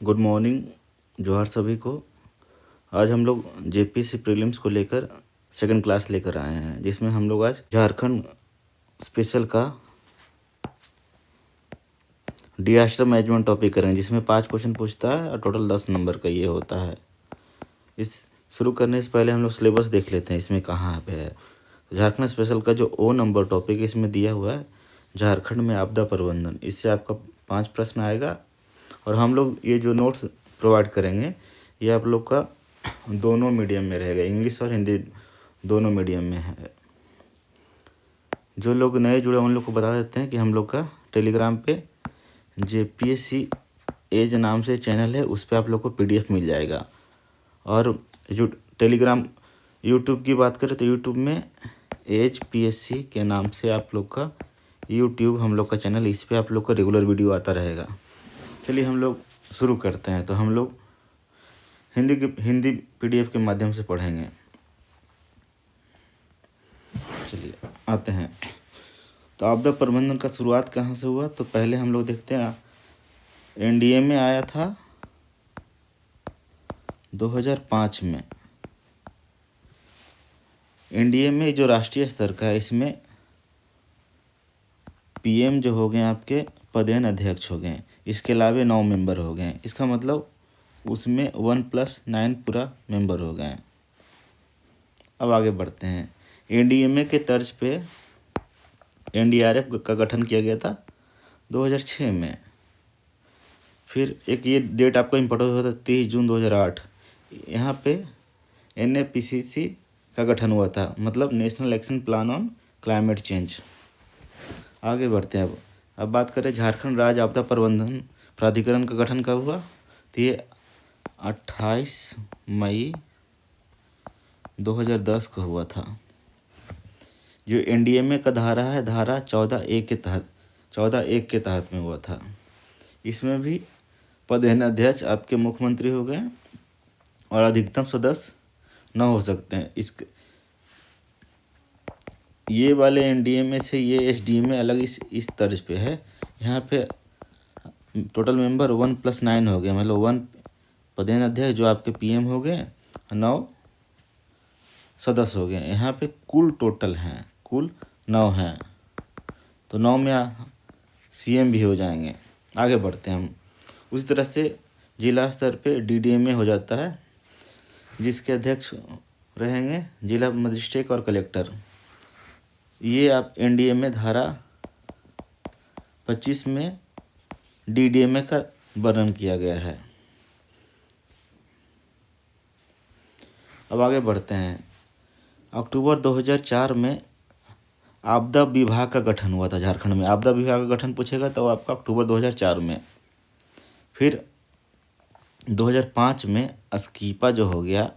Good morning जोहार सभी को। आज हम लोग जेपीएससी प्रीलिम्स को लेकर सेकंड क्लास लेकर आए हैं, जिसमें हम लोग आज झारखंड स्पेशल का डिजास्टर मैनेजमेंट टॉपिक करेंगे, जिसमें 5 क्वेश्चन पूछता है और टोटल 10 नंबर का ये होता है। इस शुरू करने से पहले हम लोग सिलेबस देख लेते हैं इसमें कहाँ पे है। झारखंड स्पेशल का जो ओ नंबर टॉपिक इसमें दिया हुआ है, झारखंड में आपदा प्रबंधन। इससे आपका 5 प्रश्न आएगा और हम लोग ये जो नोट्स प्रोवाइड करेंगे ये आप लोग का दोनों मीडियम में रहेगा, इंग्लिश और हिंदी दोनों मीडियम में है। जो लोग नए जुड़े उन लोग को बता देते हैं कि हम लोग का टेलीग्राम पे जेपीएससी एज नाम से चैनल है, उस पर आप लोग को पीडीएफ मिल जाएगा। और जो टेलीग्राम यूट्यूब की बात करें तो यूट्यूब में एज पीएससी के नाम से आप लोग का यूट्यूब हम लोग का चैनल, इस पर आप लोग का रेगुलर वीडियो आता रहेगा। चलिए हम लोग शुरू करते हैं। तो हम लोग हिंदी पीडीएफ के माध्यम से पढ़ेंगे। चलिए आते हैं। तो आपदा प्रबंधन का शुरुआत कहाँ से हुआ, तो पहले हम लोग देखते हैं एनडीए में आया था 2005 में। एनडीए में जो राष्ट्रीय स्तर का है, इसमें पीएम जो हो गए आपके पदेन अध्यक्ष हो गए, इसके अलावा 9 मेंबर हो गए। इसका मतलब उसमें 1+9 पूरा मेंबर हो गए। अब आगे बढ़ते हैं। एनडीएमए के तर्ज पे एनडीआरएफ का गठन किया गया था 2006 में। फिर एक ये डेट आपको इम्पोर्टेंट हुआ था 30 जून 2008। यहाँ पे एनएपीसीसी का गठन हुआ था, मतलब national action plan on climate change. आगे बढ़ते हैं। अब बात करें झारखंड राज्य आपदा प्रबंधन प्राधिकरण का गठन कब हुआ, तो ये 28 मई 2010 को हुआ था। जो एनडीएमए का धारा है, धारा 14(1) के तहत में हुआ था। इसमें भी पदेन अध्यक्ष आपके मुख्यमंत्री हो गए और अधिकतम सदस्य 9 हो सकते हैं। ये वाले एनडीएमए से ये एसडीएमए अलग इस तर्ज पे है। यहाँ पे टोटल मेंबर 1+9 हो गए, मतलब 1 पदेन अध्यक्ष जो आपके पीएम हो गए, 9 सदस्य हो गए। यहाँ पे कुल टोटल हैं, कुल 9 हैं, तो 9 में सीएम भी हो जाएंगे। आगे बढ़ते हैं हम। उसी तरह से जिला स्तर पे डीडीएमए हो जाता है, जिसके अध्यक्ष रहेंगे जिला मजिस्ट्रेट और कलेक्टर। ये आप एनडीएमए धारा 25 में डीडीएमए का वर्णन किया गया है। अब आगे बढ़ते हैं। अक्टूबर 2004 में आपदा विभाग का गठन हुआ था झारखंड में। आपदा विभाग का गठन पूछेगा तो आपका अक्टूबर 2004 में। फिर 2005 में अस्कीपा जो हो गया,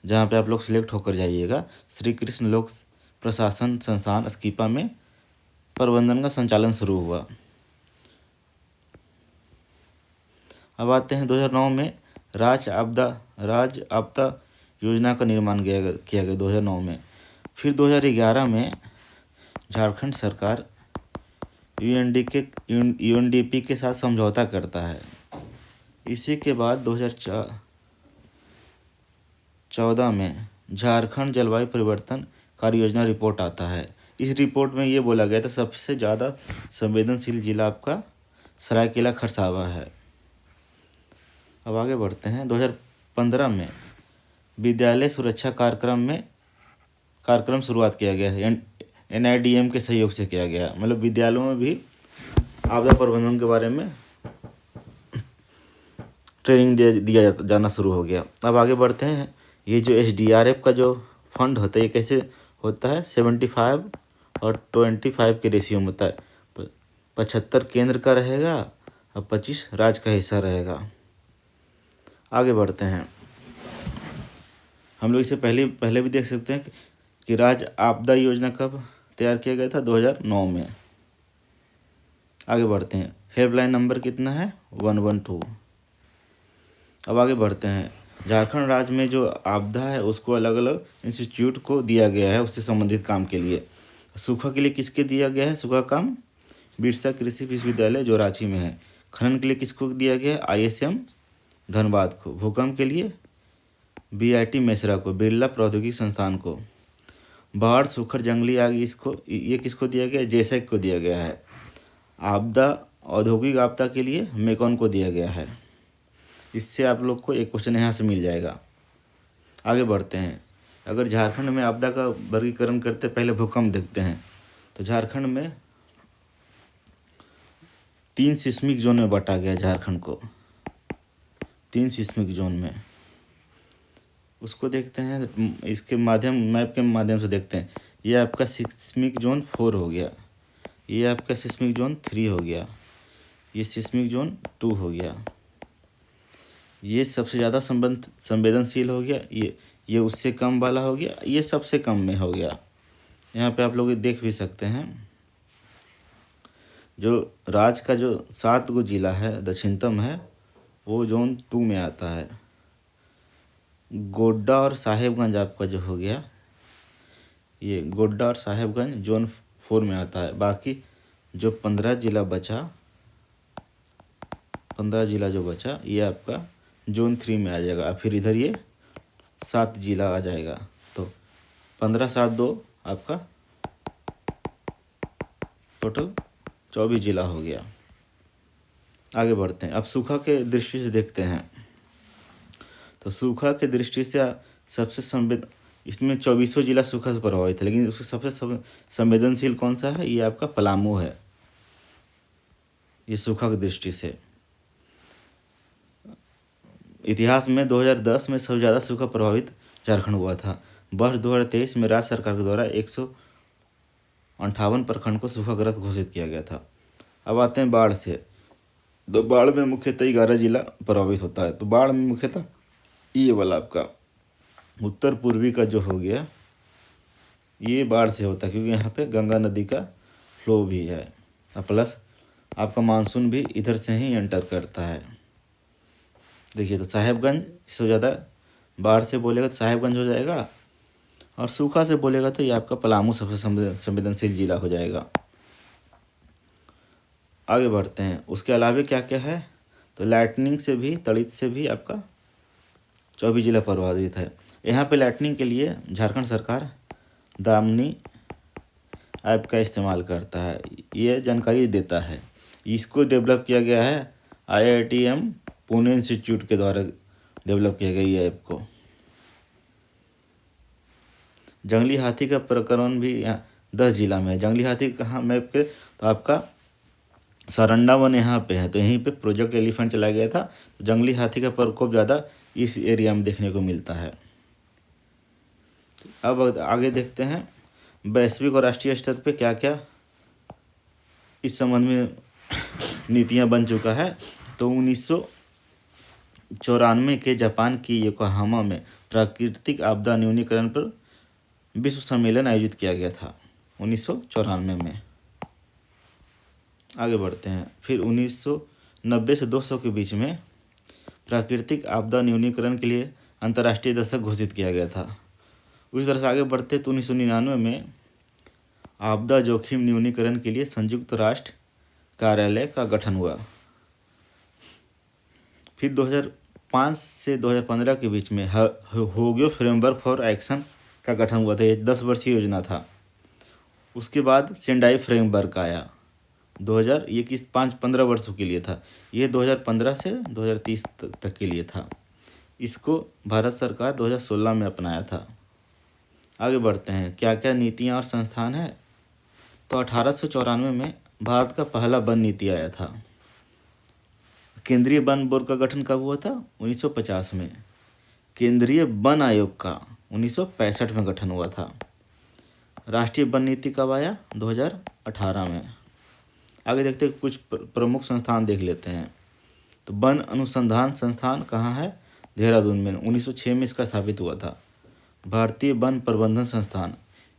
जहाँ पे आप लोग सिलेक्ट होकर जाइएगा, श्री कृष्ण लोक प्रशासन संस्थान अस्कीपा में प्रबंधन का संचालन शुरू हुआ। अब आते हैं 2009 में राज्य आपदा योजना का निर्माण किया गया 2009 में। फिर 2011 में झारखंड सरकार यूएनडीपी के साथ समझौता करता है। इसी के बाद 2014 में झारखंड जलवायु परिवर्तन कार्य योजना रिपोर्ट आता है। इस रिपोर्ट में ये बोला गया था सबसे ज़्यादा संवेदनशील जिला आपका सरायकेला खरसावा है। अब आगे बढ़ते हैं। 2015 में विद्यालय सुरक्षा कार्यक्रम शुरुआत किया गया है, एनआईडीएम के सहयोग से किया गया। मतलब विद्यालयों में भी आपदा प्रबंधन के बारे में ट्रेनिंग दिया जाना शुरू हो गया। अब आगे बढ़ते हैं। ये जो एसडीआरएफ का जो फंड होता है, ये कैसे होता है, 75 और 25 के रेशियो में होता है। 75 केंद्र का रहेगा और 25 राज्य का हिस्सा रहेगा। आगे बढ़ते हैं। हम लोग इसे पहले भी देख सकते हैं कि राज्य आपदा योजना कब तैयार किया गया था, 2009 में। आगे बढ़ते हैं। हेल्पलाइन नंबर कितना है, 112। अब आगे बढ़ते हैं। झारखंड राज्य में जो आपदा है उसको अलग अलग इंस्टीट्यूट को दिया गया है उससे संबंधित काम के लिए। सूखा के लिए किसके दिया गया है, सूखा काम बिरसा कृषि विश्वविद्यालय जो रांची में है। खनन के लिए किसको दिया गया है, ISM धनबाद को, भूकंप के लिए BIT मेसरा को, बिरला प्रौद्योगिकी संस्थान को, बाढ़ सूखड़ जंगली आग ये किसको दिया गया है, जेसैक को दिया गया है। आपदा औद्योगिक आपदा के लिए मेकॉन को दिया गया है। इससे आप लोग को एक क्वेश्चन यहाँ से मिल जाएगा। आगे बढ़ते हैं। अगर झारखंड में आपदा का वर्गीकरण करते पहले भूकंप देखते हैं तो झारखंड में 3 सिस्मिक जोन में बांटा गया झारखंड को, 3 सिस्मिक जोन में। उसको देखते हैं इसके मैप के माध्यम से देखते हैं। ये आपका सिस्मिक जोन 4 हो गया, ये आपका सिस्मिक जोन 3 हो गया, ये सिस्मिक जोन 2 हो गया, ये सबसे ज़्यादा संवेदनशील हो गया, ये उससे कम वाला हो गया, ये सबसे कम में हो गया। यहाँ पे आप लोग देख भी सकते हैं। जो राज्य का जो 7 गो जिला है दक्षिणतम है वो जोन 2 में आता है। गोड्डा और साहेबगंज आपका जो हो गया, ये गोड्डा और साहेबगंज जोन 4 में आता है। बाकी जो 15 जिला जो बचा ये आपका जोन 3 में आ जाएगा। फिर इधर ये 7 जिला आ जाएगा, तो 15 7 2 आपका टोटल 24 जिला हो गया। आगे बढ़ते हैं। अब सूखा के दृष्टि से देखते हैं तो सूखा के दृष्टि से सबसे इसमें 2400 जिला सूखा से प्रभावित है, लेकिन उसके सबसे संवेदनशील कौन सा है, ये आपका पलामू है। ये सूखा की दृष्टि से इतिहास में 2010 में सबसे ज़्यादा सूखा प्रभावित झारखंड हुआ था। वर्ष 2023 में राज्य सरकार के द्वारा 158 प्रखंड को सूखाग्रस्त घोषित किया गया था। अब आते हैं बाढ़ से। तो बाढ़ में मुख्यतः 11 जिला प्रभावित होता है। तो बाढ़ में मुख्यतः ये वाला आपका उत्तर पूर्वी का जो हो गया ये बाढ़ से होता है, क्योंकि यहाँ पे गंगा नदी का फ्लो भी है और प्लस आपका मानसून भी इधर से ही एंटर करता है। देखिए तो साहेबगंज इससे ज़्यादा बाढ़ से बोलेगा तो साहेबगंज हो जाएगा, और सूखा से बोलेगा तो ये आपका पलामू सबसे संवेदनशील जिला हो जाएगा। आगे बढ़ते हैं। उसके अलावा क्या क्या है, तो लाइटनिंग से भी तड़ित से भी आपका 24 जिला प्रभावित है। यहाँ पे लाइटनिंग के लिए झारखंड सरकार दामिनी ऐप का इस्तेमाल करता है, ये जानकारी देता है। इसको डेवलप किया गया है IITM पुणे इंस्टीट्यूट के द्वारा डेवलप किया गया ये ऐप को। जंगली हाथी का प्रकरण भी यहाँ 10 जिला में है। जंगली हाथी कहाँ मैप पे, तो आपका सारंडा वन यहाँ पे है, तो यहीं पे प्रोजेक्ट एलिफेंट चलाया गया था। तो जंगली हाथी का प्रकोप ज़्यादा इस एरिया में देखने को मिलता है। अब आगे देखते हैं वैश्विक और राष्ट्रीय स्तर पे क्या क्या इस संबंध में नीतियाँ बन चुका है। तो 1994 के जापान की योकोहामा में प्राकृतिक आपदा न्यूनीकरण पर विश्व सम्मेलन आयोजित किया गया था 1994 में। आगे बढ़ते हैं। फिर 1990 से 200 के बीच में प्राकृतिक आपदा न्यूनीकरण के लिए अंतर्राष्ट्रीय दशक घोषित किया गया था। उसी तरह से आगे बढ़ते तो 1999 में आपदा जोखिम न्यूनीकरण के लिए संयुक्त राष्ट्र कार्यालय का गठन हुआ। फिर 2005 से 2015 के बीच में होगियो फ्रेमवर्क फॉर एक्शन का गठन हुआ था। ये 10 वर्षीय योजना था। उसके बाद सेंडाई फ्रेमवर्क आया 15 वर्षों के लिए था। ये 2015 से 2030 तक के लिए था। इसको भारत सरकार 2016 में अपनाया था। आगे बढ़ते हैं। क्या क्या नीतियाँ और संस्थान हैं, तो 1894 में भारत का पहला वन नीति आया था। केंद्रीय वन बोर्ड का गठन कब हुआ था, 1950 में। केंद्रीय वन आयोग का 1965 में गठन हुआ था। राष्ट्रीय वन नीति कब आया, 2018 में। आगे देखते हैं कुछ प्रमुख संस्थान देख लेते हैं। तो वन अनुसंधान संस्थान कहाँ है, देहरादून में 1906 में इसका स्थापित हुआ था। भारतीय वन प्रबंधन संस्थान,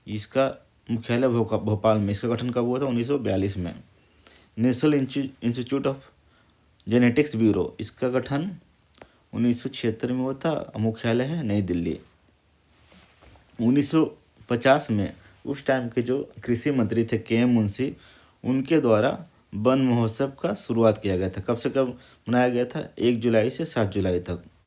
इसका मुख्यालय भोपाल में। इसका गठन कब हुआ था, 1942 में। National institute of genetics bureau, इसका गठन 1976 में हुआ था। मुख्यालय है नई दिल्ली। 1950 में उस टाइम के जो कृषि मंत्री थे KM मुंशी, उनके द्वारा वन महोत्सव का शुरुआत किया गया था। कब से कब मनाया गया था? 1 जुलाई से 7 जुलाई तक।